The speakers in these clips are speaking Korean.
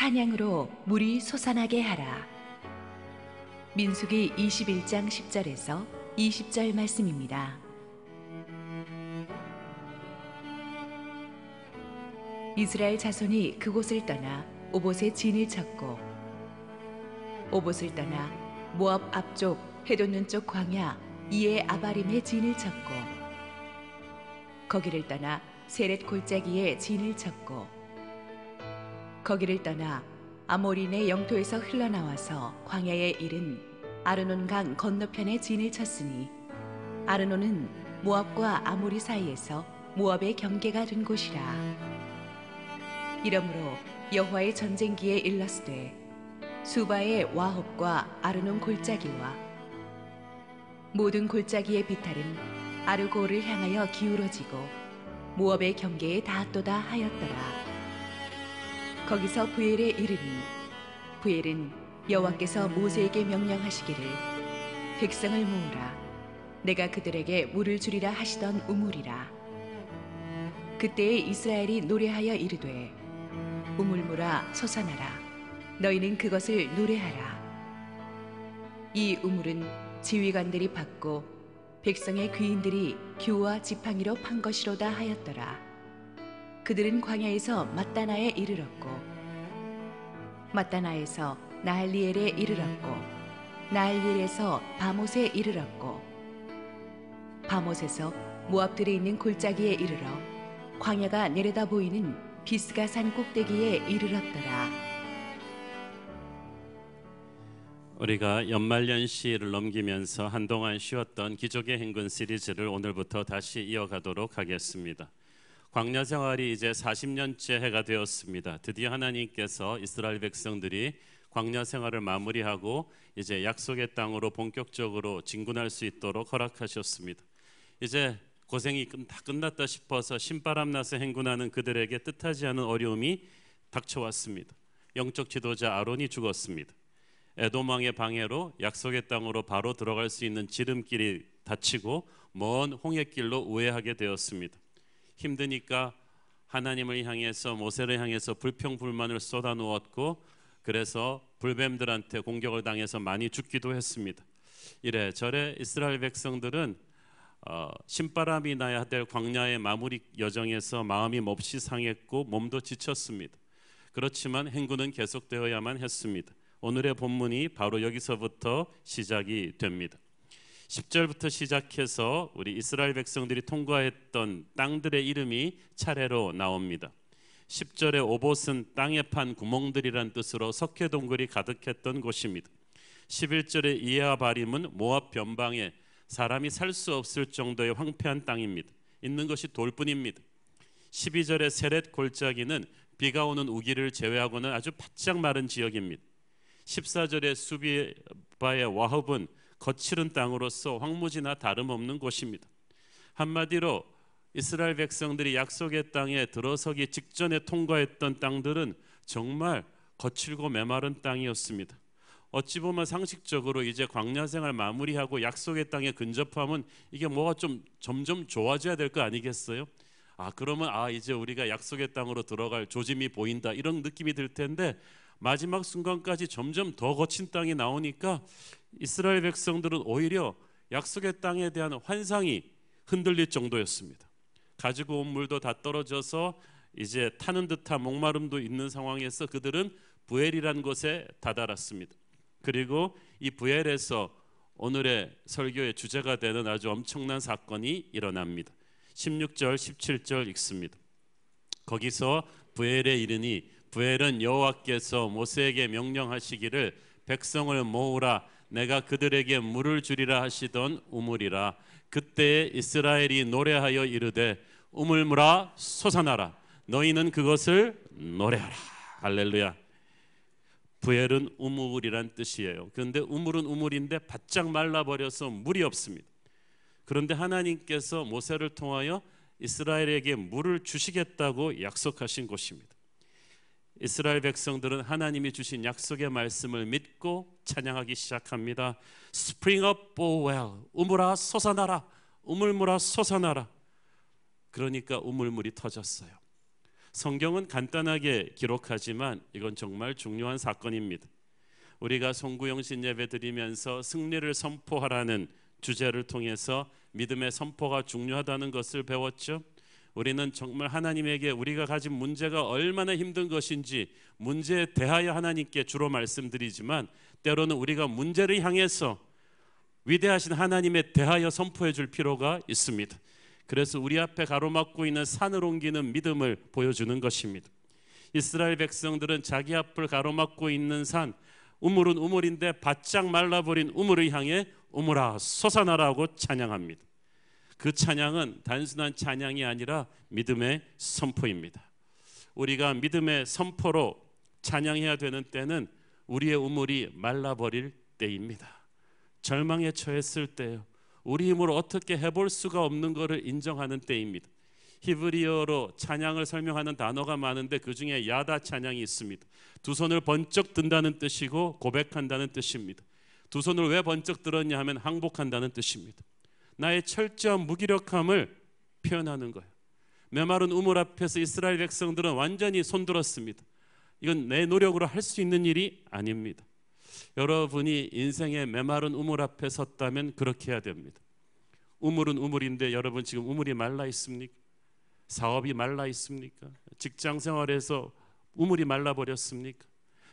산양으로 물이 솟아나게 하라. 민수기 21장 10절에서 20절 말씀입니다. 이스라엘 자손이 그곳을 떠나 오봇에 진을 쳤고, 오봇을 떠나 모압 앞쪽 해돋는 쪽 광야 이에 아바림에 진을 쳤고, 거기를 떠나 세렛 골짜기에 진을 쳤고, 거기를 떠나 아모리네 영토에서 흘러나와서 광야에 이른 아르논 강 건너편에 진을 쳤으니, 아르논은 모압과 아모리 사이에서 모압의 경계가 된 곳이라. 이러므로 여호와의 전쟁기에 일렀으되 수바의 와홉과 아르논 골짜기와 모든 골짜기의 비탈은 아르고를 향하여 기울어지고 모압의 경계에 닿았도다 하였더라. 거기서 부엘에 이르니, 부엘은 여호와께서 모세에게 명령하시기를 백성을 모으라, 내가 그들에게 물을 주리라 하시던 우물이라. 그때에 이스라엘이 노래하여 이르되 우물물아 솟아나라, 너희는 그것을 노래하라. 이 우물은 지휘관들이 받고 백성의 귀인들이 규와 지팡이로 판 것이로다 하였더라. 그들은 광야에서 mat다나에 이르렀고, mat다나에서 나할리엘에 이르렀고, 나할리엘에서 바못에 이르렀고, 바못에서 모압들에 있는 골짜기에 이르러 광야가 내려다 보이는 비스가 산 꼭대기에 이르렀더라. 우리가 연말연시를 넘기면서 한동안 쉬었던 기적의 행군 시리즈를 오늘부터 다시 이어가도록 하겠습니다. 광야 생활이 이제 40년째 해가 되었습니다. 드디어 하나님께서 이스라엘 백성들이 광야 생활을 마무리하고 이제 약속의 땅으로 본격적으로 진군할 수 있도록 허락하셨습니다. 이제 고생이 다 끝났다 싶어서 신바람 나서 행군하는 그들에게 뜻하지 않은 어려움이 닥쳐왔습니다. 영적 지도자 아론이 죽었습니다. 에돔 왕의 방해로 약속의 땅으로 바로 들어갈 수 있는 지름길이 닫히고 먼 홍해길로 우회하게 되었습니다. 힘드니까 하나님을 향해서, 모세를 향해서 불평불만을 쏟아놓았고, 그래서 불뱀들한테 공격을 당해서 많이 죽기도 했습니다. 이래저래 이스라엘 백성들은 신바람이 나야 될 광야의 마무리 여정에서 마음이 몹시 상했고 몸도 지쳤습니다. 그렇지만 행군은 계속되어야만 했습니다. 오늘의 본문이 바로 여기서부터 시작이 됩니다. 10절부터 시작해서 우리 이스라엘 백성들이 통과했던 땅들의 이름이 차례로 나옵니다. 10절에 오봇은 땅에 판 구멍들이란 뜻으로 석회동굴이 가득했던 곳입니다. 11절에 이에아바림은 모압 변방에 사람이 살 수 없을 정도의 황폐한 땅입니다. 있는 것이 돌뿐입니다. 12절에 세렛 골짜기는 비가 오는 우기를 제외하고는 아주 바짝 마른 지역입니다. 14절에 수비바의 와흡은 거칠은 땅으로서 황무지나 다름없는 곳입니다. 한마디로 이스라엘 백성들이 약속의 땅에 들어서기 직전에 통과했던 땅들은 정말 거칠고 메마른 땅이었습니다. 어찌 보면 상식적으로 이제 광야 생활 마무리하고 약속의 땅에 근접하면 이게 뭐가 좀 점점 좋아져야 될 거 아니겠어요? 그러면 이제 우리가 약속의 땅으로 들어갈 조짐이 보인다, 이런 느낌이 들 텐데, 마지막 순간까지 점점 더 거친 땅이 나오니까 이스라엘 백성들은 오히려 약속의 땅에 대한 환상이 흔들릴 정도였습니다. 가지고 온 물도 다 떨어져서 이제 타는 듯한 목마름도 있는 상황에서 그들은 부엘이라는 곳에 다다랐습니다. 그리고 이 부엘에서 오늘의 설교의 주제가 되는 아주 엄청난 사건이 일어납니다. 16절 17절 읽습니다. 거기서 부엘에 이르니, 부엘은 여호와께서 모세에게 명령하시기를 백성을 모으라, 내가 그들에게 물을 주리라 하시던 우물이라. 그때에 이스라엘이 노래하여 이르되 우물물아 솟아나라, 너희는 그것을 노래하라. 할렐루야. 부엘은 우물이란 뜻이에요. 그런데 우물은 우물인데 바짝 말라버려서 물이 없습니다. 그런데 하나님께서 모세를 통하여 이스라엘에게 물을 주시겠다고 약속하신 곳입니다. 이스라엘 백성들은 하나님이 주신 약속의 말씀을 믿고 찬양하기 시작합니다. Spring up, O well, 우물아 솟아나라, 우물물아 솟아나라. 그러니까 우물물이 터졌어요. 성경은 간단하게 기록하지만 이건 정말 중요한 사건입니다. 우리가 송구영신 예배 드리면서 승리를 선포하라는 주제를 통해서 믿음의 선포가 중요하다는 것을 배웠죠. 우리는 정말 하나님에게 우리가 가진 문제가 얼마나 힘든 것인지 문제에 대하여 하나님께 주로 말씀드리지만, 때로는 우리가 문제를 향해서 위대하신 하나님에 대하여 선포해 줄 필요가 있습니다. 그래서 우리 앞에 가로막고 있는 산을 옮기는 믿음을 보여주는 것입니다. 이스라엘 백성들은 자기 앞을 가로막고 있는 산, 우물은 우물인데 바짝 말라버린 우물을 향해 우물아 솟아나라고 찬양합니다. 그 찬양은 단순한 찬양이 아니라 믿음의 선포입니다. 우리가 믿음의 선포로 찬양해야 되는 때는 우리의 우물이 말라버릴 때입니다. 절망에 처했을 때요, 우리 힘으로 어떻게 해볼 수가 없는 것을 인정하는 때입니다. 히브리어로 찬양을 설명하는 단어가 많은데 그 중에 야다 찬양이 있습니다. 두 손을 번쩍 든다는 뜻이고 고백한다는 뜻입니다. 두 손을 왜 번쩍 들었냐 하면 항복한다는 뜻입니다. 나의 철저한 무기력함을 표현하는 거예요. 메마른 우물 앞에서 이스라엘 백성들은 완전히 손들었습니다. 이건 내 노력으로 할 수 있는 일이 아닙니다. 여러분이 인생의 메마른 우물 앞에 섰다면 그렇게 해야 됩니다. 우물은 우물인데 여러분 지금 우물이 말라 있습니까? 사업이 말라 있습니까? 직장 생활에서 우물이 말라버렸습니까?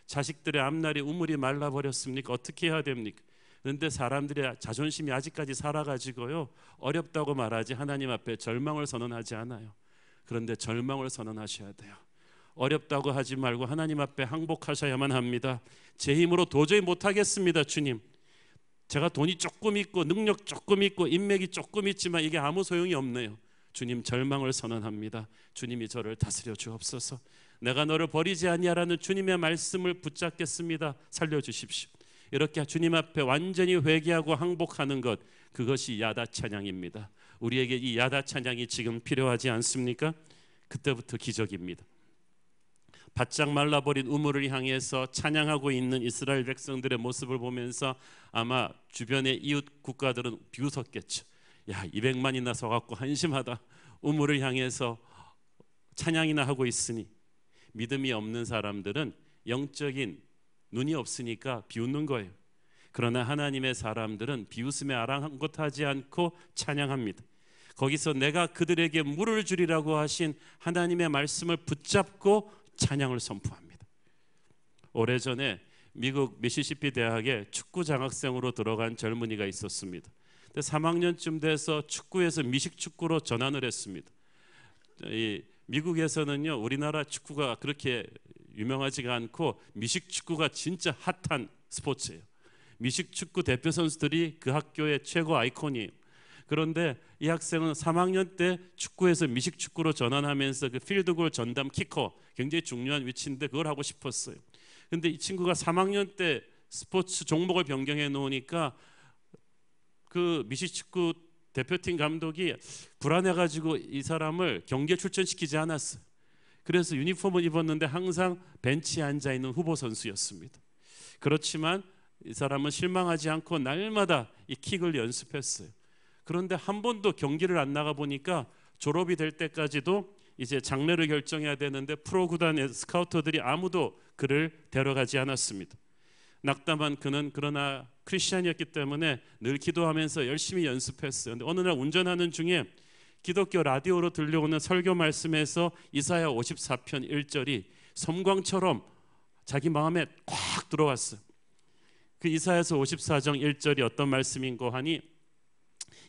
자식들의 앞날이 우물이 말라버렸습니까? 어떻게 해야 됩니까? 그런데 사람들의 자존심이 아직까지 살아가지고요, 어렵다고 말하지 하나님 앞에 절망을 선언하지 않아요. 그런데 절망을 선언하셔야 돼요. 어렵다고 하지 말고 하나님 앞에 항복하셔야만 합니다. 제 힘으로 도저히 못하겠습니다, 주님. 제가 돈이 조금 있고 능력 조금 있고 인맥이 조금 있지만 이게 아무 소용이 없네요. 주님, 절망을 선언합니다. 주님이 저를 다스려 주옵소서. 내가 너를 버리지 아니하라는 주님의 말씀을 붙잡겠습니다. 살려주십시오. 이렇게 주님 앞에 완전히 회개하고 항복하는 것, 그것이 야다 찬양입니다. 우리에게 이 야다 찬양이 지금 필요하지 않습니까? 그때부터 기적입니다. 바짝 말라버린 우물을 향해서 찬양하고 있는 이스라엘 백성들의 모습을 보면서 아마 주변의 이웃 국가들은 비웃었겠죠. 야, 200만이나 서갖고 한심하다. 우물을 향해서 찬양이나 하고 있으니. 믿음이 없는 사람들은 영적인 눈이 없으니까 비웃는 거예요. 그러나 하나님의 사람들은 비웃음에 아랑곳하지 않고 찬양합니다. 거기서 내가 그들에게 물을 주리라고 하신 하나님의 말씀을 붙잡고 찬양을 선포합니다. 오래전에 미국 미시시피 대학에 축구 장학생으로 들어간 젊은이가 있었습니다. 근데 3학년쯤 돼서 축구에서 미식축구로 전환을 했습니다. 이 미국에서는요, 우리나라 축구가 그렇게 유명하지가 않고 미식축구가 진짜 핫한 스포츠예요. 미식축구 대표 선수들이 그 학교의 최고 아이콘이에요. 그런데 이 학생은 3학년 때 축구에서 미식축구로 전환하면서 그 필드골 전담 키커, 굉장히 중요한 위치인데 그걸 하고 싶었어요. 그런데 이 친구가 3학년 때 스포츠 종목을 변경해 놓으니까 그 미식축구 대표팀 감독이 불안해가지고 이 사람을 경기에 출전시키지 않았어요. 그래서 유니폼을 입었는데 항상 벤치에 앉아있는 후보 선수였습니다. 그렇지만 이 사람은 실망하지 않고 날마다 이 킥을 연습했어요. 그런데 한 번도 경기를 안 나가 보니까 졸업이 될 때까지도 이제 장래를 결정해야 되는데 프로구단의 스카우터들이 아무도 그를 데려가지 않았습니다. 낙담한 그는 그러나 크리스찬이었기 때문에 늘 기도하면서 열심히 연습했어요. 근데 어느 날 운전하는 중에 기독교 라디오로 들려오는 설교 말씀에서 이사야 54편 1절이 섬광처럼 자기 마음에 꽉 들어왔어요. 그 이사야서 54장 1절이 어떤 말씀인고 하니,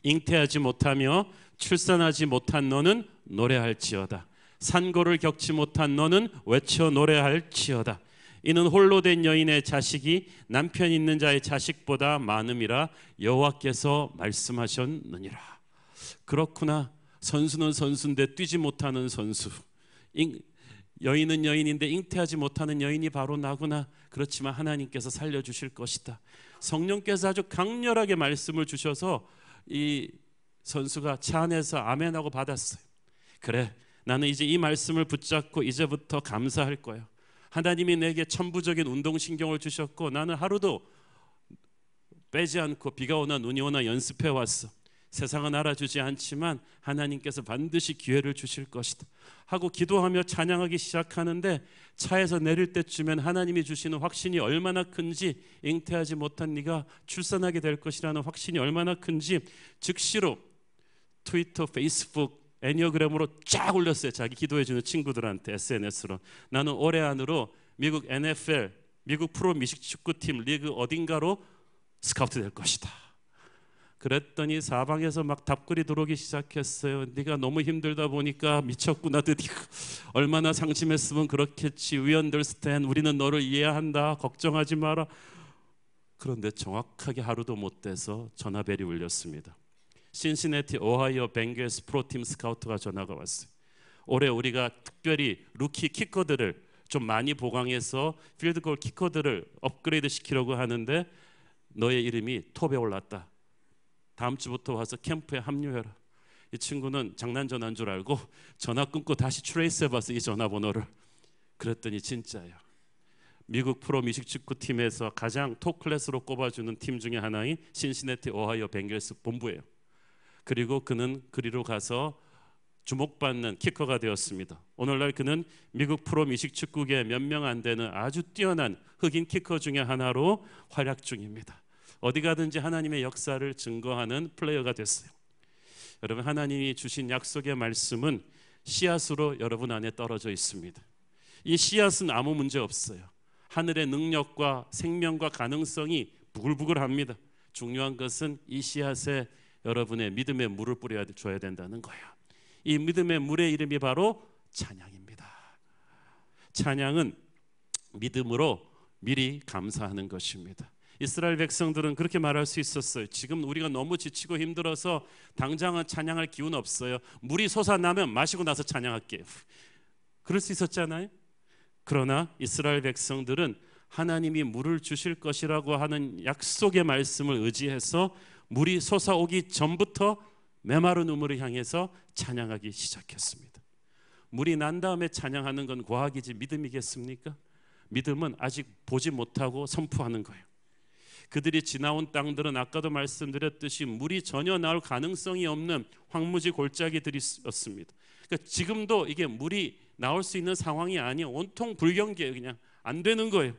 잉태하지 못하며 출산하지 못한 너는 노래할지어다. 산고를 겪지 못한 너는 외쳐 노래할지어다. 이는 홀로 된 여인의 자식이 남편 있는 자의 자식보다 많음이라 여호와께서 말씀하셨느니라. 그렇구나. 선수는 선수인데 뛰지 못하는 선수. 여인은 여인인데 잉태하지 못하는 여인이 바로 나구나. 그렇지만 하나님께서 살려주실 것이다. 성령께서 아주 강렬하게 말씀을 주셔서 이 선수가 차 안에서 아멘하고 받았어요. 그래, 나는 이제 이 말씀을 붙잡고 이제부터 감사할 거야. 하나님이 내게 천부적인 운동신경을 주셨고 나는 하루도 빼지 않고 비가 오나 눈이 오나 연습해 왔어. 세상은 알아주지 않지만 하나님께서 반드시 기회를 주실 것이다 하고 기도하며 찬양하기 시작하는데 차에서 내릴 때쯤엔 하나님이 주시는 확신이 얼마나 큰지, 잉태하지 못한 네가 출산하게 될 것이라는 확신이 얼마나 큰지 즉시로 트위터, 페이스북, 애니어그램으로 쫙 올렸어요. 자기 기도해주는 친구들한테 SNS로. 나는 올해 안으로 미국 NFL, 미국 프로 미식축구팀 리그 어딘가로 스카우트 될 것이다. 그랬더니 사방에서 막 답글이 들어오기 시작했어요. 네가 너무 힘들다 보니까 미쳤구나. 드디어 얼마나 상심했으면 그렇겠지. We understand. 우리는 너를 이해한다. 걱정하지 마라. 그런데 정확하게 하루도 못 돼서 전화벨이 울렸습니다. 신시내티 오하이오 벵겔스 프로팀 스카우트가 전화가 왔어요. 올해 우리가 특별히 루키 키커들을 좀 많이 보강해서 필드골 키커들을 업그레이드 시키려고 하는데 너의 이름이 톱에 올랐다. 다음 주부터 와서 캠프에 합류해라. 이 친구는 장난 전화인 줄 알고 전화 끊고 다시 트레이스 해봤어, 이 전화번호를. 그랬더니 진짜야. 미국 프로 미식축구팀에서 가장 톱 클래스로 꼽아주는 팀 중에 하나인 신시내티 오하이오 벵겔스 본부예요. 그리고 그는 그리로 가서 주목받는 키커가 되었습니다. 오늘날 그는 미국 프로 미식축구계 몇 명 안 되는 아주 뛰어난 흑인 키커 중에 하나로 활약 중입니다. 어디 가든지 하나님의 역사를 증거하는 플레이어가 됐어요. 여러분, 하나님이 주신 약속의 말씀은 씨앗으로 여러분 안에 떨어져 있습니다. 이 씨앗은 아무 문제 없어요. 하늘의 능력과 생명과 가능성이 부글부글합니다. 중요한 것은 이 씨앗에 여러분의 믿음의 물을 뿌려줘야 된다는 거예요. 이 믿음의 물의 이름이 바로 찬양입니다. 찬양은 믿음으로 미리 감사하는 것입니다. 이스라엘 백성들은 그렇게 말할 수 있었어요. 지금 우리가 너무 지치고 힘들어서 당장은 찬양할 기운 없어요. 물이 솟아나면 마시고 나서 찬양할게요. 그럴 수 있었잖아요. 그러나 이스라엘 백성들은 하나님이 물을 주실 것이라고 하는 약속의 말씀을 의지해서 물이 솟아오기 전부터 메마른 우물을 향해서 찬양하기 시작했습니다. 물이 난 다음에 찬양하는 건 과학이지 믿음이겠습니까? 믿음은 아직 보지 못하고 선포하는 거예요. 그들이 지나온 땅들은 아까도 말씀드렸듯이 물이 전혀 나올 가능성이 없는 황무지 골짜기들이었습니다. 그러니까 지금도 이게 물이 나올 수 있는 상황이 아니에요. 온통 불경기예요. 그냥 안 되는 거예요.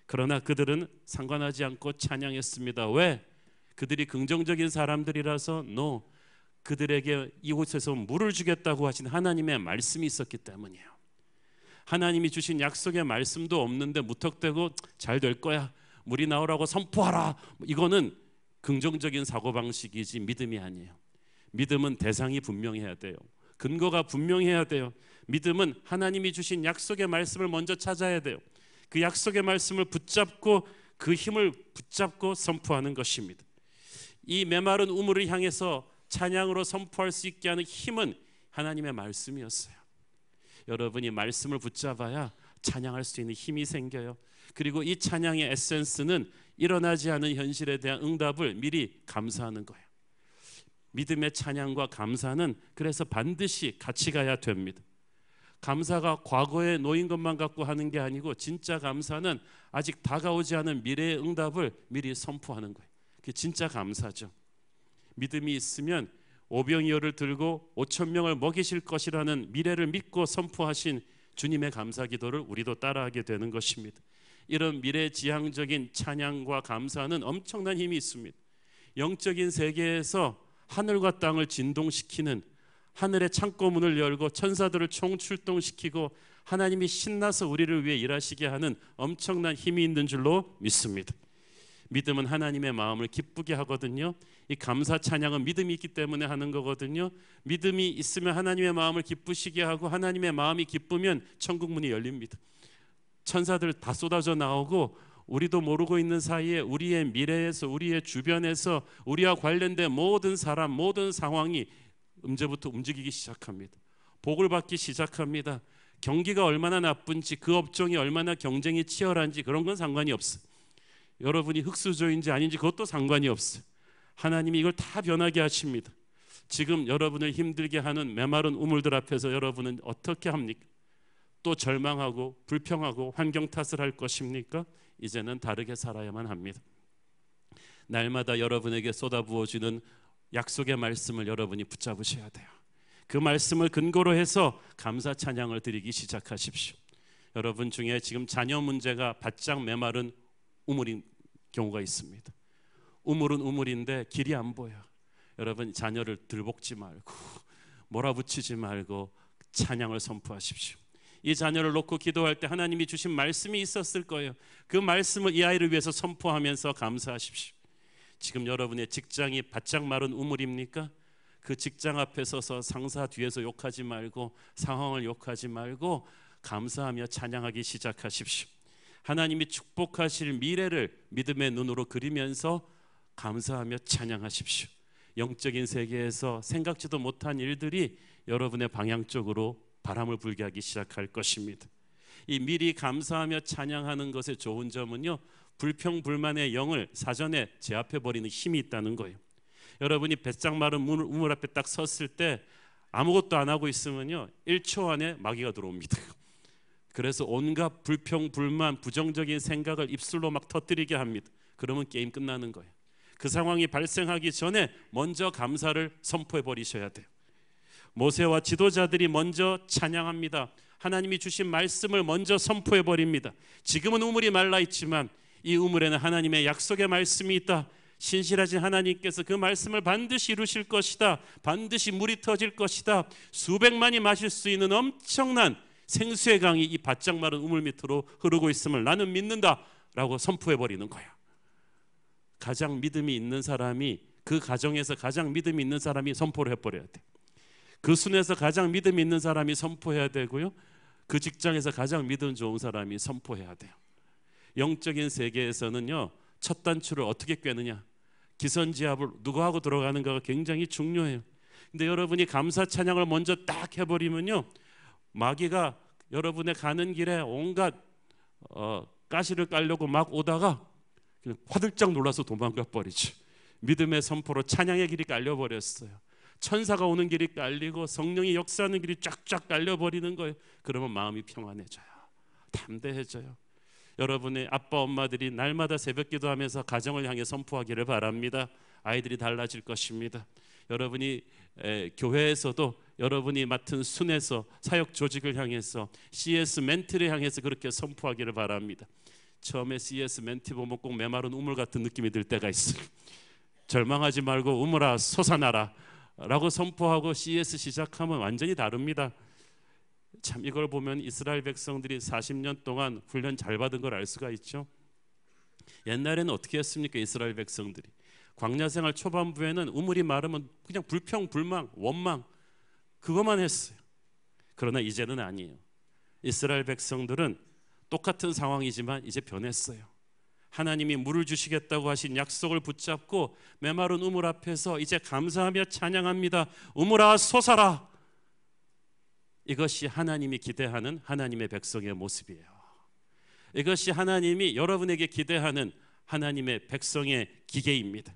그러나 그들은 상관하지 않고 찬양했습니다. 왜? 그들이 긍정적인 사람들이라서 no. 그들에게 이곳에서 물을 주겠다고 하신 하나님의 말씀이 있었기 때문이에요. 하나님이 주신 약속의 말씀도 없는데 무턱대고 잘 될 거야, 물이 나오라고 선포하라, 이거는 긍정적인 사고방식이지 믿음이 아니에요. 믿음은 대상이 분명해야 돼요. 근거가 분명해야 돼요. 믿음은 하나님이 주신 약속의 말씀을 먼저 찾아야 돼요. 그 약속의 말씀을 붙잡고 그 힘을 붙잡고 선포하는 것입니다. 이 메마른 우물을 향해서 찬양으로 선포할 수 있게 하는 힘은 하나님의 말씀이었어요. 여러분이 말씀을 붙잡아야 찬양할 수 있는 힘이 생겨요. 그리고 이 찬양의 에센스는 일어나지 않은 현실에 대한 응답을 미리 감사하는 거예요. 믿음의 찬양과 감사는 그래서 반드시 같이 가야 됩니다. 감사가 과거에 놓인 것만 갖고 하는 게 아니고 진짜 감사는 아직 다가오지 않은 미래의 응답을 미리 선포하는 거예요. 그게 진짜 감사죠. 믿음이 있으면 오병이어를 들고 5천 명을 먹이실 것이라는 미래를 믿고 선포하신 주님의 감사 기도를 우리도 따라하게 되는 것입니다. 이런 미래지향적인 찬양과 감사는 엄청난 힘이 있습니다. 영적인 세계에서 하늘과 땅을 진동시키는, 하늘의 창고문을 열고 천사들을 총출동시키고 하나님이 신나서 우리를 위해 일하시게 하는 엄청난 힘이 있는 줄로 믿습니다. 믿음은 하나님의 마음을 기쁘게 하거든요. 이 감사 찬양은 믿음이 있기 때문에 하는 거거든요. 믿음이 있으면 하나님의 마음을 기쁘시게 하고 하나님의 마음이 기쁘면 천국 문이 열립니다. 천사들 다 쏟아져 나오고 우리도 모르고 있는 사이에 우리의 미래에서, 우리의 주변에서 우리와 관련된 모든 사람, 모든 상황이 언제부터 움직이기 시작합니다. 복을 받기 시작합니다. 경기가 얼마나 나쁜지, 그 업종이 얼마나 경쟁이 치열한지 그런 건 상관이 없어요. 여러분이 흙수저인지 아닌지 그것도 상관이 없어요. 하나님이 이걸 다 변하게 하십니다. 지금 여러분을 힘들게 하는 메마른 우물들 앞에서 여러분은 어떻게 합니까? 또 절망하고 불평하고 환경 탓을 할 것입니까? 이제는 다르게 살아야만 합니다. 날마다 여러분에게 쏟아부어지는 약속의 말씀을 여러분이 붙잡으셔야 돼요. 그 말씀을 근거로 해서 감사 찬양을 드리기 시작하십시오. 여러분 중에 지금 자녀 문제가 바짝 메마른 우물인 경우가 있습니다. 우물은 우물인데 길이 안 보여. 여러분 자녀를 들볶지 말고 몰아붙이지 말고 찬양을 선포하십시오. 이 자녀를 놓고 기도할 때 하나님이 주신 말씀이 있었을 거예요. 그 말씀을 이 아이를 위해서 선포하면서 감사하십시오. 지금 여러분의 직장이 바짝 마른 우물입니까? 그 직장 앞에 서서 상사 뒤에서 욕하지 말고 상황을 욕하지 말고 감사하며 찬양하기 시작하십시오. 하나님이 축복하실 미래를 믿음의 눈으로 그리면서 감사하며 찬양하십시오. 영적인 세계에서 생각지도 못한 일들이 여러분의 방향 쪽으로 바람을 불게 하기 시작할 것입니다. 이 미리 감사하며 찬양하는 것의 좋은 점은요, 불평불만의 영을 사전에 제압해 버리는 힘이 있다는 거예요. 여러분이 배짱 마른 우물 앞에 딱 섰을 때 아무것도 안 하고 있으면요 1초 안에 마귀가 들어옵니다. 그래서 온갖 불평불만 부정적인 생각을 입술로 막 터뜨리게 합니다. 그러면 게임 끝나는 거예요. 그 상황이 발생하기 전에 먼저 감사를 선포해 버리셔야 돼요. 모세와 지도자들이 먼저 찬양합니다. 하나님이 주신 말씀을 먼저 선포해 버립니다. 지금은 우물이 말라 있지만 이 우물에는 하나님의 약속의 말씀이 있다. 신실하신 하나님께서 그 말씀을 반드시 이루실 것이다. 반드시 물이 터질 것이다. 수백만이 마실 수 있는 엄청난 생수의 강이 이 바짝 마른 우물 밑으로 흐르고 있음을 나는 믿는다 라고 선포해 버리는 거야. 가장 믿음이 있는 사람이, 그 가정에서 가장 믿음이 있는 사람이 선포를 해버려야 돼. 그 순에서 가장 믿음이 있는 사람이 선포해야 되고요, 그 직장에서 가장 믿음 좋은 사람이 선포해야 돼요. 영적인 세계에서는요 첫 단추를 어떻게 꿰느냐, 기선지압을 누가 하고 들어가는가가 굉장히 중요해요. 근데 여러분이 감사 찬양을 먼저 딱 해버리면요 마귀가 여러분의 가는 길에 온갖 가시를 깔려고 막 오다가 그냥 화들짝 놀라서 도망가 버리죠. 믿음의 선포로 찬양의 길이 깔려버렸어요. 천사가 오는 길이 깔리고 성령이 역사하는 길이 쫙쫙 깔려버리는 거예요. 그러면 마음이 평안해져요. 담대해져요. 여러분의 아빠 엄마들이 날마다 새벽 기도하면서 가정을 향해 선포하기를 바랍니다. 아이들이 달라질 것입니다. 여러분이 교회에서도 여러분이 맡은 순에서 사역 조직을 향해서 CS 멘티를 향해서 그렇게 선포하기를 바랍니다. 처음에 CS 멘티 보면 꼭 메마른 우물 같은 느낌이 들 때가 있어요. 절망하지 말고 우물아 솟아나라 라고 선포하고 CS 시작하면 완전히 다릅니다. 참 이걸 보면 이스라엘 백성들이 40년 동안 훈련 잘 받은 걸 알 수가 있죠. 옛날에는 어떻게 했습니까? 이스라엘 백성들이 광야 생활 초반부에는 우물이 마르면 그냥 불평, 불망, 원망 그것만 했어요. 그러나 이제는 아니에요. 이스라엘 백성들은 똑같은 상황이지만 이제 변했어요. 하나님이 물을 주시겠다고 하신 약속을 붙잡고 메마른 우물 앞에서 이제 감사하며 찬양합니다. 우물아 솟아라. 이것이 하나님이 기대하는 하나님의 백성의 모습이에요. 이것이 하나님이 여러분에게 기대하는 하나님의 백성의 기계입니다.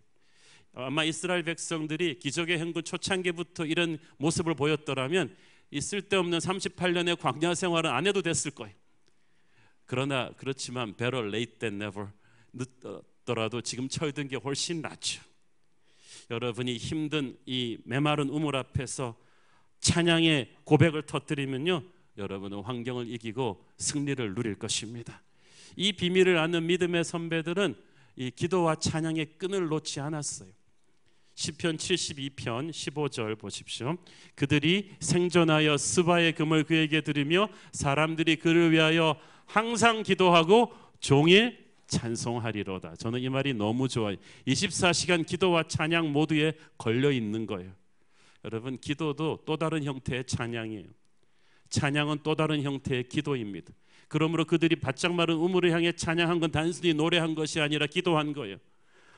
아마 이스라엘 백성들이 기적의 행군 초창기부터 이런 모습을 보였더라면 이 쓸데없는 38년의 광야 생활은 안 해도 됐을 거예요. 그러나 그렇지만 better late than never, 늦더라도 지금 처해든 게 훨씬 낫죠. 여러분이 힘든 이 메마른 우물 앞에서 찬양의 고백을 터뜨리면요 여러분은 환경을 이기고 승리를 누릴 것입니다. 이 비밀을 아는 믿음의 선배들은 이 기도와 찬양의 끈을 놓지 않았어요. 시편 72편 15절 보십시오. 그들이 생존하여 스바의 금을 그에게 드리며 사람들이 그를 위하여 항상 기도하고 종일 찬송하리로다. 저는 이 말이 너무 좋아요. 24시간 기도와 찬양 모두에 걸려 있는 거예요. 여러분 기도도 또 다른 형태의 찬양이에요. 찬양은 또 다른 형태의 기도입니다. 그러므로 그들이 바짝 마른 우물을 향해 찬양한 건 단순히 노래한 것이 아니라 기도한 거예요.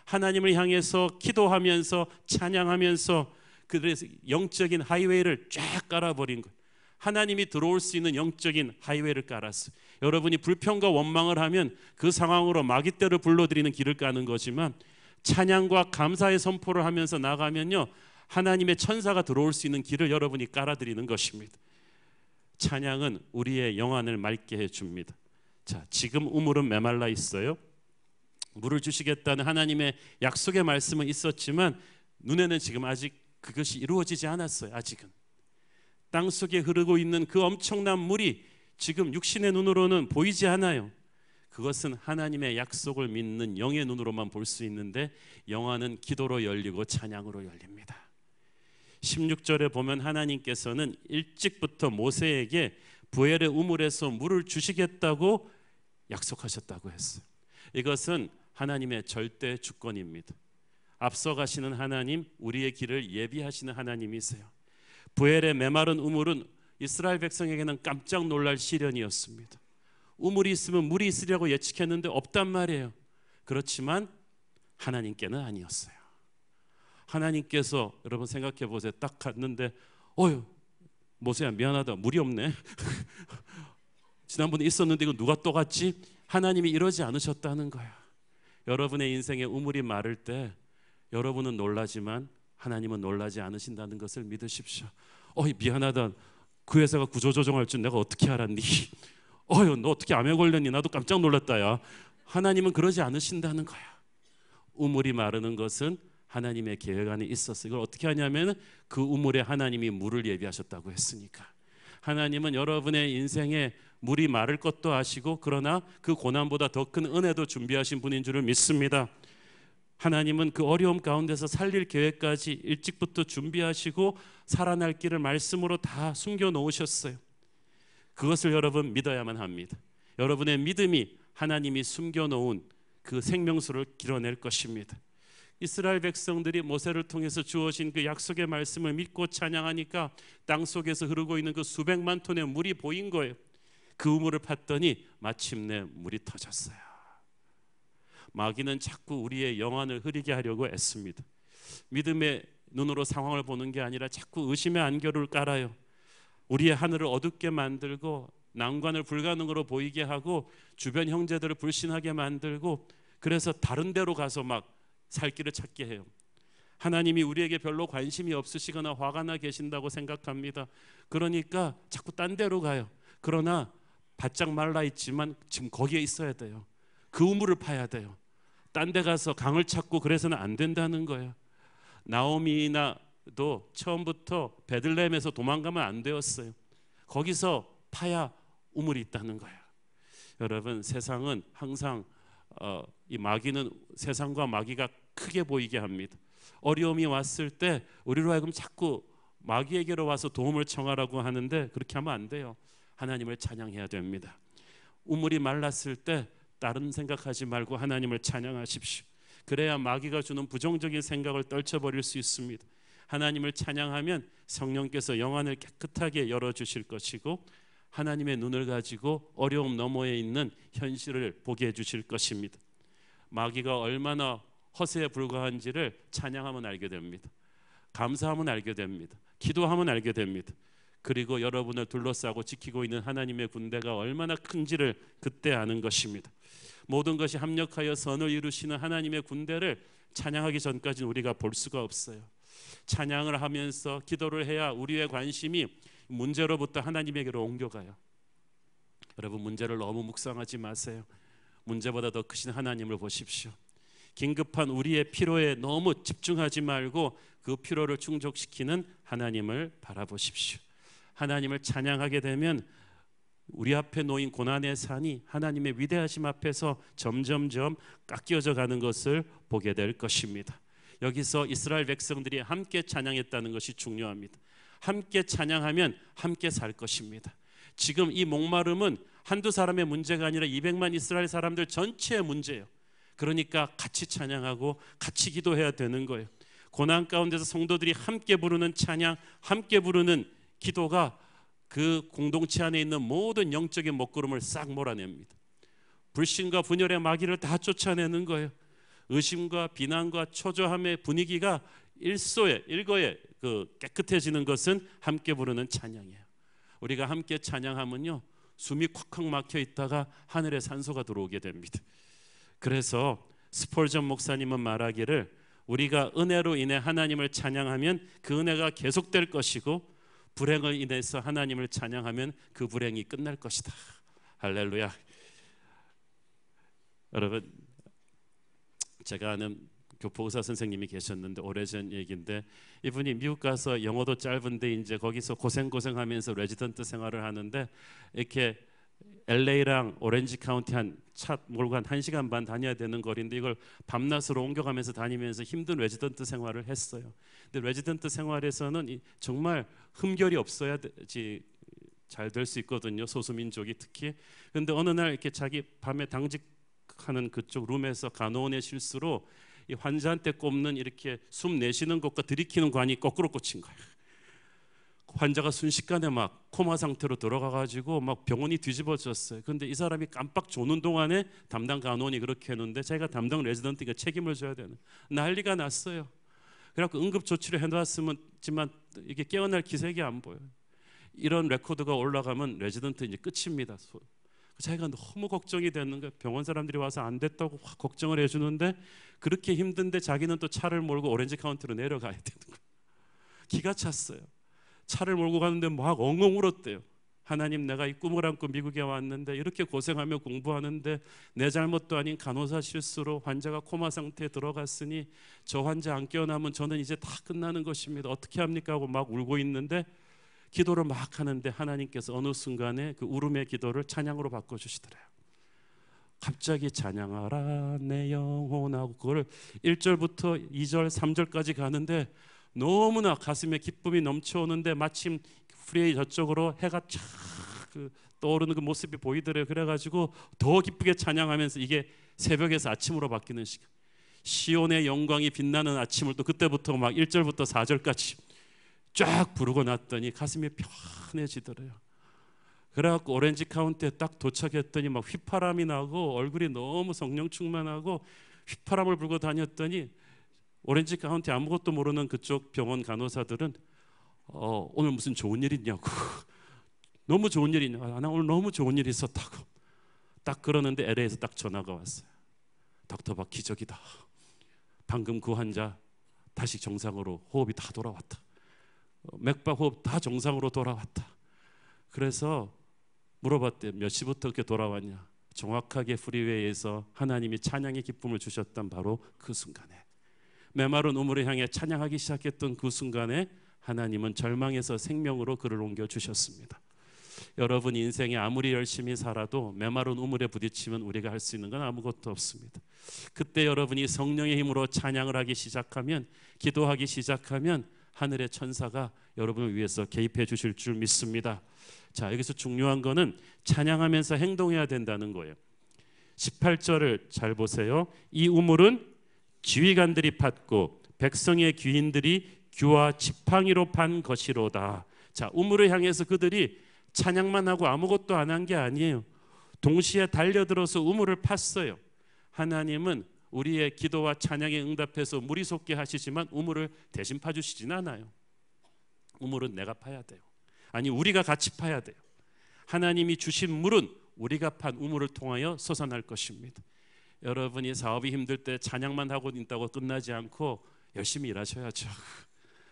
하나님을 향해서 기도하면서 찬양하면서 그들의 영적인 하이웨이를 쫙 깔아버린 거예요. 하나님이 들어올 수 있는 영적인 하이웨이를 깔았어요. 여러분이 불평과 원망을 하면 그 상황으로 마귀떼를 불러들이는 길을 까는 거지만 찬양과 감사의 선포를 하면서 나가면요 하나님의 천사가 들어올 수 있는 길을 여러분이 깔아드리는 것입니다. 찬양은 우리의 영안을 맑게 해줍니다. 자, 지금 우물은 메말라 있어요. 물을 주시겠다는 하나님의 약속의 말씀은 있었지만 눈에는 지금 아직 그것이 이루어지지 않았어요. 아직은 땅 속에 흐르고 있는 그 엄청난 물이 지금 육신의 눈으로는 보이지 않아요. 그것은 하나님의 약속을 믿는 영의 눈으로만 볼 수 있는데 영안은 기도로 열리고 찬양으로 열립니다. 16절에 보면 하나님께서는 일찍부터 모세에게 부엘의 우물에서 물을 주시겠다고 약속하셨다고 했어요. 이것은 하나님의 절대 주권입니다. 앞서가시는 하나님, 우리의 길을 예비하시는 하나님이세요. 부엘의 메마른 우물은 이스라엘 백성에게는 깜짝 놀랄 시련이었습니다. 우물이 있으면 물이 있으려고 예측했는데 없단 말이에요. 그렇지만 하나님께는 아니었어요. 하나님께서 여러분 생각해 보세요. 딱 갔는데 어휴 모세야 미안하다 물이 없네. 지난번에 있었는데 이거 누가 또 갔지? 하나님이 이러지 않으셨다는 거야. 여러분의 인생에 우물이 마를 때 여러분은 놀라지만 하나님은 놀라지 않으신다는 것을 믿으십시오. 어이 미안하다 그 회사가 구조조정할 줄 내가 어떻게 알았니? 어휴 너 어떻게 암에 걸렸니? 나도 깜짝 놀랐다 야. 하나님은 그러지 않으신다는 거야. 우물이 마르는 것은 하나님의 계획 안에 있었어요. 이걸 어떻게 하냐면 그 우물에 하나님이 물을 예비하셨다고 했으니까. 하나님은 여러분의 인생에 물이 마를 것도 아시고 그러나 그 고난보다 더 큰 은혜도 준비하신 분인 줄을 믿습니다. 하나님은 그 어려움 가운데서 살릴 계획까지 일찍부터 준비하시고 살아날 길을 말씀으로 다 숨겨 놓으셨어요. 그것을 여러분 믿어야만 합니다. 여러분의 믿음이 하나님이 숨겨 놓은 그 생명수를 길어낼 것입니다. 이스라엘 백성들이 모세를 통해서 주어진 그 약속의 말씀을 믿고 찬양하니까 땅 속에서 흐르고 있는 그 수백만 톤의 물이 보인 거예요. 그 우물을 팠더니 마침내 물이 터졌어요. 마귀는 자꾸 우리의 영안을 흐리게 하려고 애씁니다. 믿음의 눈으로 상황을 보는 게 아니라 자꾸 의심의 안개를 깔아요. 우리의 하늘을 어둡게 만들고 난관을 불가능으로 보이게 하고 주변 형제들을 불신하게 만들고 그래서 다른 데로 가서 막 살 길을 찾게 해요. 하나님이 우리에게 별로 관심이 없으시거나 화가 나 계신다고 생각합니다. 그러니까 자꾸 딴 데로 가요. 그러나 바짝 말라 있지만 지금 거기에 있어야 돼요. 그 우물을 파야 돼요. 딴 데 가서 강을 찾고 그래서는 안 된다는 거예요. 나오미나도 처음부터 베들레헴에서 도망가면 안 되었어요. 거기서 파야 우물이 있다는 거예요. 여러분 세상은 항상 이 마귀는 세상과 마귀가 크게 보이게 합니다. 어려움이 왔을 때 우리로 하여금 자꾸 마귀에게로 와서 도움을 청하라고 하는데 그렇게 하면 안 돼요. 하나님을 찬양해야 됩니다. 우물이 말랐을 때 다른 생각하지 말고 하나님을 찬양하십시오. 그래야 마귀가 주는 부정적인 생각을 떨쳐버릴 수 있습니다. 하나님을 찬양하면 성령께서 영안을 깨끗하게 열어주실 것이고 하나님의 눈을 가지고 어려움 너머에 있는 현실을 보게 해주실 것입니다. 마귀가 얼마나 허세에 불과한지를 찬양하면 알게 됩니다. 감사하면 알게 됩니다. 기도하면 알게 됩니다. 그리고 여러분을 둘러싸고 지키고 있는 하나님의 군대가 얼마나 큰지를 그때 아는 것입니다. 모든 것이 합력하여 선을 이루시는 하나님의 군대를 찬양하기 전까지는 우리가 볼 수가 없어요. 찬양을 하면서 기도를 해야 우리의 관심이 문제로부터 하나님에게로 옮겨가요. 여러분 문제를 너무 묵상하지 마세요. 문제보다 더 크신 하나님을 보십시오. 긴급한 우리의 필요에 너무 집중하지 말고 그 필요를 충족시키는 하나님을 바라보십시오. 하나님을 찬양하게 되면 우리 앞에 놓인 고난의 산이 하나님의 위대하심 앞에서 점점점 깎여져 가는 것을 보게 될 것입니다. 여기서 이스라엘 백성들이 함께 찬양했다는 것이 중요합니다. 함께 찬양하면 함께 살 것입니다. 지금 이 목마름은 한두 사람의 문제가 아니라 200만 이스라엘 사람들 전체의 문제예요. 그러니까 같이 찬양하고 같이 기도해야 되는 거예요. 고난 가운데서 성도들이 함께 부르는 찬양, 함께 부르는 기도가 그 공동체 안에 있는 모든 영적인 먹구름을 싹 몰아냅니다. 불신과 분열의 마귀를 다 쫓아내는 거예요. 의심과 비난과 초조함의 분위기가 일거에 깨끗해지는 것은 함께 부르는 찬양이에요. 우리가 함께 찬양하면요 숨이 콱콱 막혀 있다가 하늘에 산소가 들어오게 됩니다. 그래서 스폴전 목사님은 말하기를 우리가 은혜로 인해 하나님을 찬양하면 그 은혜가 계속될 것이고 불행을 인해서 하나님을 찬양하면 그 불행이 끝날 것이다. 할렐루야. 여러분 제가 아는 교포 의사 선생님이 계셨는데 오래전 얘기인데 이분이 미국 가서 영어도 짧은데 이제 거기서 고생하면서 레지던트 생활을 하는데 이렇게 LA랑 오렌지 카운티 한 차 몰고 한 1시간 반 다녀야 되는 거리인데 이걸 밤낮으로 옮겨가면서 다니면서 힘든 레지던트 생활을 했어요. 근데 레지던트 생활에서는 정말 흠결이 없어야지 잘 될 수 있거든요. 소수민족이 특히. 근데 어느 날 이렇게 자기 밤에 당직하는 그쪽 룸에서 간호원의 실수로 이 환자한테 꼽는 이렇게 숨 내쉬는 것과 들이키는 관이 거꾸로 꽂힌 거예요. 환자가 순식간에 막 코마 상태로 들어가가지고 막 병원이 뒤집어졌어요. 근데 이 사람이 깜빡 조는 동안에 담당 간호원이 그렇게 했는데 자기가 담당 레지던트가 책임을 져야 되는 난리가 났어요. 그래갖고 응급 조치를 해놨으면 이게 깨어날 기색이 안 보여요. 이런 레코드가 올라가면 레지던트 이제 끝입니다. 자기가 너무 걱정이 되는 거예요. 병원 사람들이 와서 안 됐다고 확 걱정을 해주는데 그렇게 힘든데 자기는 또 차를 몰고 오렌지 카운티로 내려가야 되는 거예요. 기가 찼어요. 차를 몰고 가는데 막 엉엉 울었대요. 하나님, 내가 이 꿈을 안고 미국에 왔는데 이렇게 고생하며 공부하는데 내 잘못도 아닌 간호사 실수로 환자가 코마 상태에 들어갔으니 저 환자 안 깨어나면 저는 이제 다 끝나는 것입니다. 어떻게 합니까? 하고 막 울고 있는데 기도를 막 하는데 하나님께서 어느 순간에 그 울음의 기도를 찬양으로 바꿔주시더래요. 갑자기 찬양하라 내 영혼하고 그걸 1절부터 2절 3절까지 가는데 너무나 가슴에 기쁨이 넘쳐오는데 마침 프리웨이 저쪽으로 해가 쫙 떠오르는 그 모습이 보이더래요. 그래가지고 더 기쁘게 찬양하면서 이게 새벽에서 아침으로 바뀌는 시간, 시온의 영광이 빛나는 아침을 또 그때부터 막 1절부터 4절까지 쫙 부르고 났더니 가슴이 편해지더래요. 그래갖고 오렌지 카운티에 딱 도착했더니 막 휘파람이 나고 얼굴이 너무 성령 충만하고 휘파람을 불고 다녔더니 오렌지 카운티 아무것도 모르는 그쪽 병원 간호사들은 오늘 무슨 좋은 일 있냐고 너무 좋은 일 있냐고 나 오늘 너무 좋은 일이 있었다고 딱 그러는데 LA에서 딱 전화가 왔어요. 닥터 박 기적이다. 방금 그 환자 다시 정상으로 호흡이 다 돌아왔다. 맥박 호흡 다 정상으로 돌아왔다. 그래서 물어봤대요. 몇 시부터 그렇게 돌아왔냐. 정확하게 프리웨이에서 하나님이 찬양의 기쁨을 주셨던 바로 그 순간에 메마른 우물을 향해 찬양하기 시작했던 그 순간에 하나님은 절망에서 생명으로 그를 옮겨주셨습니다. 여러분 인생에 아무리 열심히 살아도 메마른 우물에 부딪히면 우리가 할 수 있는 건 아무것도 없습니다. 그때 여러분이 성령의 힘으로 찬양을 하기 시작하면, 기도하기 시작하면 하늘의 천사가 여러분을 위해서 개입해 주실 줄 믿습니다. 자, 여기서 중요한 거는 찬양하면서 행동해야 된다는 거예요. 18절을 잘 보세요. 이 우물은 지휘관들이 팠고 백성의 귀인들이 규와 지팡이로 판 것이로다. 자, 우물을 향해서 그들이 찬양만 하고 아무것도 안 한 게 아니에요. 동시에 달려들어서 우물을 팠어요. 하나님은 우리의 기도와 찬양에 응답해서 물이 솟게 하시지만 우물을 대신 파주시진 않아요. 우물은 내가 파야 돼요. 아니, 우리가 같이 파야 돼요. 하나님이 주신 물은 우리가 판 우물을 통하여 솟아날 것입니다. 여러분이 사업이 힘들 때 찬양만 하고 있다고 끝나지 않고 열심히 일하셔야죠.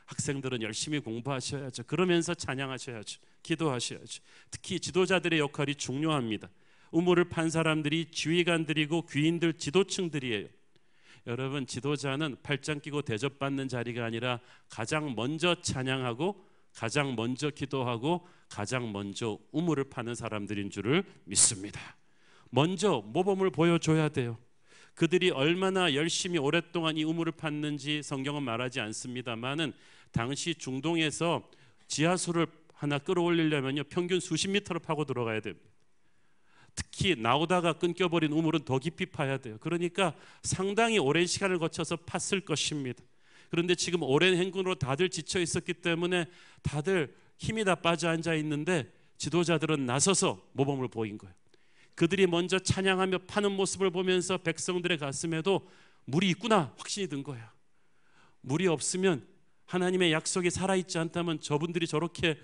학생들은 열심히 공부하셔야죠. 그러면서 찬양하셔야죠. 기도하셔야죠. 특히 지도자들의 역할이 중요합니다. 우물을 판 사람들이 지휘관들이고 귀인들, 지도층들이에요. 여러분, 지도자는 팔짱 끼고 대접받는 자리가 아니라 가장 먼저 찬양하고 가장 먼저 기도하고 가장 먼저 우물을 파는 사람들인 줄을 믿습니다. 먼저 모범을 보여줘야 돼요. 그들이 얼마나 열심히 오랫동안 이 우물을 팠는지 성경은 말하지 않습니다만은 당시 중동에서 지하수를 하나 끌어올리려면요 평균 수십 미터를 파고 들어가야 됩니다. 특히 나오다가 끊겨버린 우물은 더 깊이 파야 돼요. 그러니까 상당히 오랜 시간을 거쳐서 팠을 것입니다. 그런데 지금 오랜 행군으로 다들 지쳐 있었기 때문에 다들 힘이 다 빠져 앉아 있는데 지도자들은 나서서 모범을 보인 거예요. 그들이 먼저 찬양하며 파는 모습을 보면서 백성들의 가슴에도 물이 있구나 확신이 든 거예요. 물이 없으면 하나님의 약속이 살아있지 않다면 저분들이 저렇게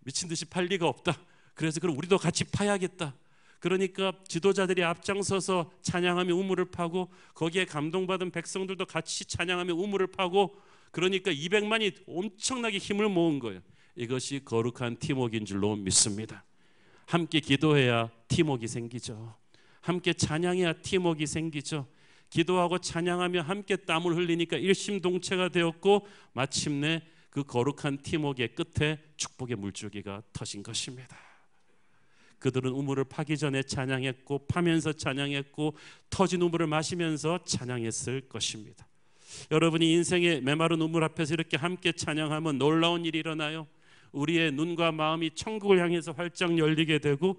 미친 듯이 팔 리가 없다. 그래서 그럼 우리도 같이 파야겠다. 그러니까 지도자들이 앞장서서 찬양하며 우물을 파고 거기에 감동받은 백성들도 같이 찬양하며 우물을 파고 그러니까 200만이 엄청나게 힘을 모은 거예요. 이것이 거룩한 팀워크인 줄로 믿습니다. 함께 기도해야 팀워크가 생기죠. 함께 찬양해야 팀워크가 생기죠. 기도하고 찬양하며 함께 땀을 흘리니까 일심동체가 되었고 마침내 그 거룩한 팀워크의 끝에 축복의 물줄기가 터진 것입니다. 그들은 우물을 파기 전에 찬양했고 파면서 찬양했고 터진 우물을 마시면서 찬양했을 것입니다. 여러분이 인생의 메마른 우물 앞에서 이렇게 함께 찬양하면 놀라운 일이 일어나요. 우리의 눈과 마음이 천국을 향해서 활짝 열리게 되고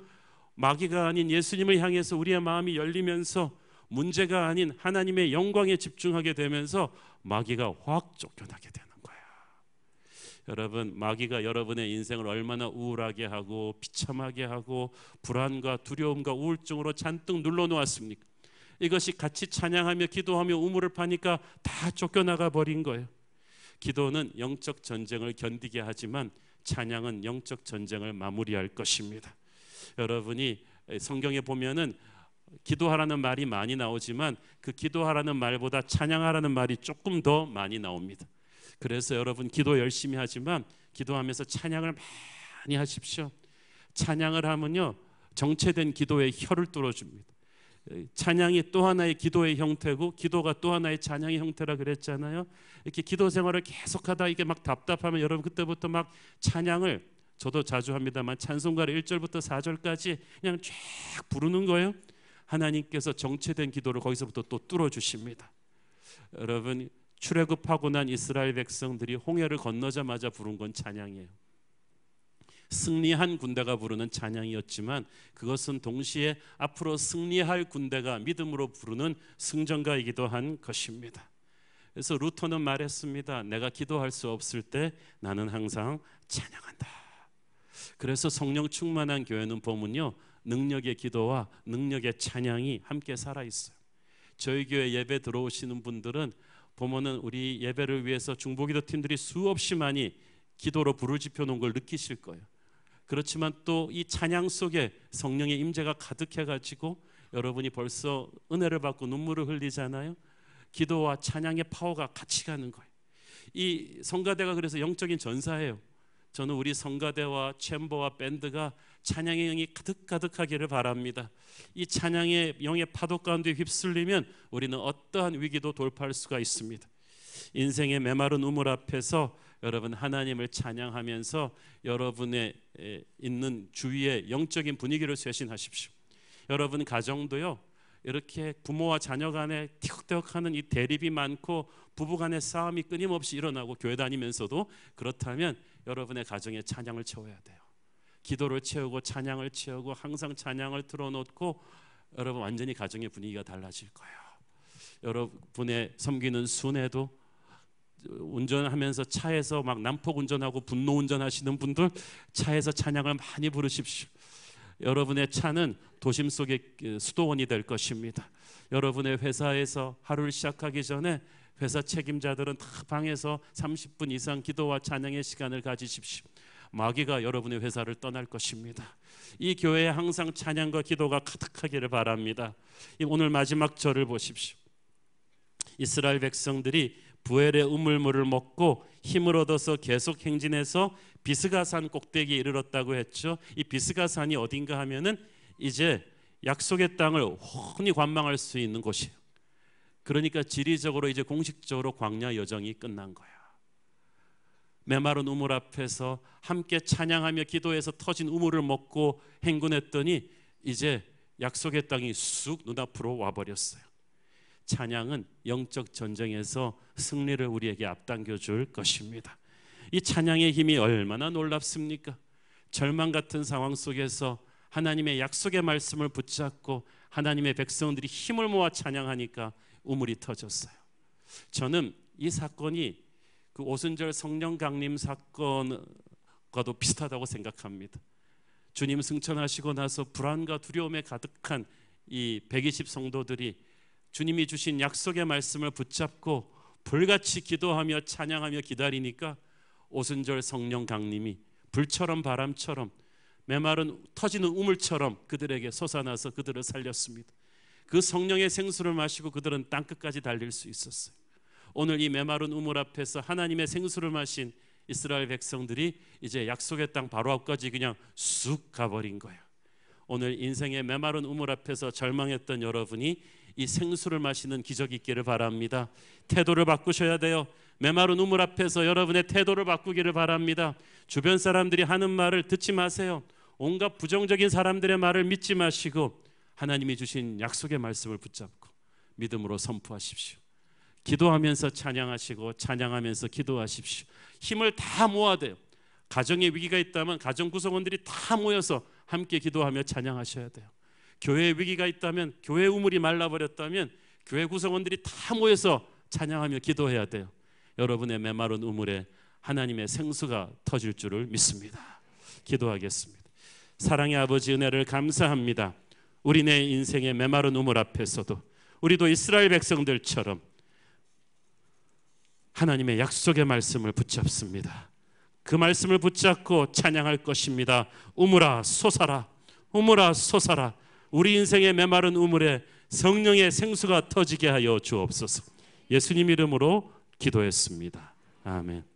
마귀가 아닌 예수님을 향해서 우리의 마음이 열리면서 문제가 아닌 하나님의 영광에 집중하게 되면서 마귀가 확 쫓겨나게 되는 거예요. 여러분, 마귀가 여러분의 인생을 얼마나 우울하게 하고 비참하게 하고 불안과 두려움과 우울증으로 잔뜩 눌러놓았습니까? 이것이 같이 찬양하며 기도하며 우물을 파니까 다 쫓겨나가 버린 거예요. 기도는 영적 전쟁을 견디게 하지만 찬양은 영적 전쟁을 마무리할 것입니다. 여러분이 성경에 보면은 기도하라는 말이 많이 나오지만 그 기도하라는 말보다 찬양하라는 말이 조금 더 많이 나옵니다. 그래서 여러분 기도 열심히 하지만 기도하면서 찬양을 많이 하십시오. 찬양을 하면요 정체된 기도의 혀를 뚫어줍니다. 찬양이 또 하나의 기도의 형태고 기도가 또 하나의 찬양의 형태라 그랬잖아요. 이렇게 기도 생활을 계속하다 이게 막 답답하면 여러분 그때부터 막 찬양을, 저도 자주 합니다만 찬송가를 1절부터 4절까지 그냥 쫙 부르는 거예요. 하나님께서 정체된 기도를 거기서부터 또 뚫어주십니다. 여러분 출애굽하고 난 이스라엘 백성들이 홍해를 건너자마자 부른 건 찬양이에요. 승리한 군대가 부르는 찬양이었지만 그것은 동시에 앞으로 승리할 군대가 믿음으로 부르는 승전가이기도 한 것입니다. 그래서 루터는 말했습니다. 내가 기도할 수 없을 때 나는 항상 찬양한다. 그래서 성령 충만한 교회는 보면요 능력의 기도와 능력의 찬양이 함께 살아있어요. 저희 교회 예배 들어오시는 분들은 보면은 우리 예배를 위해서 중보기도 팀들이 수없이 많이 기도로 불을 지펴놓은 걸 느끼실 거예요. 그렇지만 또 이 찬양 속에 성령의 임재가 가득해가지고 여러분이 벌써 은혜를 받고 눈물을 흘리잖아요. 기도와 찬양의 파워가 같이 가는 거예요. 이 성가대가 그래서 영적인 전사예요. 저는 우리 성가대와 챔버와 밴드가 찬양의 영이 가득가득하기를 바랍니다. 이 찬양의 영의 파도 가운데 휩쓸리면 우리는 어떠한 위기도 돌파할 수가 있습니다. 인생의 메마른 우물 앞에서 여러분 하나님을 찬양하면서 여러분의 있는 주위의 영적인 분위기를 쇄신하십시오. 여러분 가정도요 이렇게 부모와 자녀 간에 티격태격하는 이 대립이 많고 부부 간의 싸움이 끊임없이 일어나고 교회 다니면서도 그렇다면 여러분의 가정에 찬양을 채워야 돼요. 기도를 채우고 찬양을 채우고 항상 찬양을 틀어놓고 여러분 완전히 가정의 분위기가 달라질 거예요. 여러분의 섬기는 순애도 운전하면서 차에서 막 난폭 운전하고 분노 운전하시는 분들 차에서 찬양을 많이 부르십시오. 여러분의 차는 도심 속의 수도원이 될 것입니다. 여러분의 회사에서 하루를 시작하기 전에 회사 책임자들은 다 방에서 30분 이상 기도와 찬양의 시간을 가지십시오. 마귀가 여러분의 회사를 떠날 것입니다. 이 교회에 항상 찬양과 기도가 가득하기를 바랍니다. 오늘 마지막 절을 보십시오. 이스라엘 백성들이 부엘의 우물물을 먹고 힘을 얻어서 계속 행진해서 비스가산 꼭대기에 이르렀다고 했죠. 이 비스가산이 어딘가 하면은 이제 약속의 땅을 훤히 관망할 수 있는 곳이에요. 그러니까 지리적으로 이제 공식적으로 광야 여정이 끝난 거야. 메마른 우물 앞에서 함께 찬양하며 기도해서 터진 우물을 먹고 행군했더니 이제 약속의 땅이 쑥 눈앞으로 와버렸어요. 찬양은 영적 전쟁에서 승리를 우리에게 앞당겨 줄 것입니다. 이 찬양의 힘이 얼마나 놀랍습니까? 절망 같은 상황 속에서 하나님의 약속의 말씀을 붙잡고 하나님의 백성들이 힘을 모아 찬양하니까 우물이 터졌어요. 저는 이 사건이 그 오순절 성령 강림 사건과도 비슷하다고 생각합니다. 주님 승천하시고 나서 불안과 두려움에 가득한 이 120 성도들이 주님이 주신 약속의 말씀을 붙잡고 불같이 기도하며 찬양하며 기다리니까 오순절 성령 강림이 불처럼 바람처럼 메마른 터지는 우물처럼 그들에게 솟아나서 그들을 살렸습니다. 그 성령의 생수를 마시고 그들은 땅끝까지 달릴 수 있었어요. 오늘 이 메마른 우물 앞에서 하나님의 생수를 마신 이스라엘 백성들이 이제 약속의 땅 바로 앞까지 그냥 쑥 가버린 거예요. 오늘 인생의 메마른 우물 앞에서 절망했던 여러분이 이 생수를 마시는 기적이 있기를 바랍니다. 태도를 바꾸셔야 돼요. 메마른 우물 앞에서 여러분의 태도를 바꾸기를 바랍니다. 주변 사람들이 하는 말을 듣지 마세요. 온갖 부정적인 사람들의 말을 믿지 마시고 하나님이 주신 약속의 말씀을 붙잡고 믿음으로 선포하십시오. 기도하면서 찬양하시고 찬양하면서 기도하십시오. 힘을 다 모아야 돼요. 가정에 위기가 있다면 가정 구성원들이 다 모여서 함께 기도하며 찬양하셔야 돼요. 교회에 위기가 있다면, 교회 우물이 말라버렸다면 교회 구성원들이 다 모여서 찬양하며 기도해야 돼요. 여러분의 메마른 우물에 하나님의 생수가 터질 줄을 믿습니다. 기도하겠습니다. 사랑의 아버지, 은혜를 감사합니다. 우리네 인생의 메마른 우물 앞에서도 우리도 이스라엘 백성들처럼 하나님의 약속의 말씀을 붙잡습니다. 그 말씀을 붙잡고 찬양할 것입니다. 우물아 솟아라, 우물아 솟아라. 우리 인생의 메마른 우물에 성령의 생수가 터지게 하여 주옵소서. 예수님 이름으로 기도했습니다. 아멘.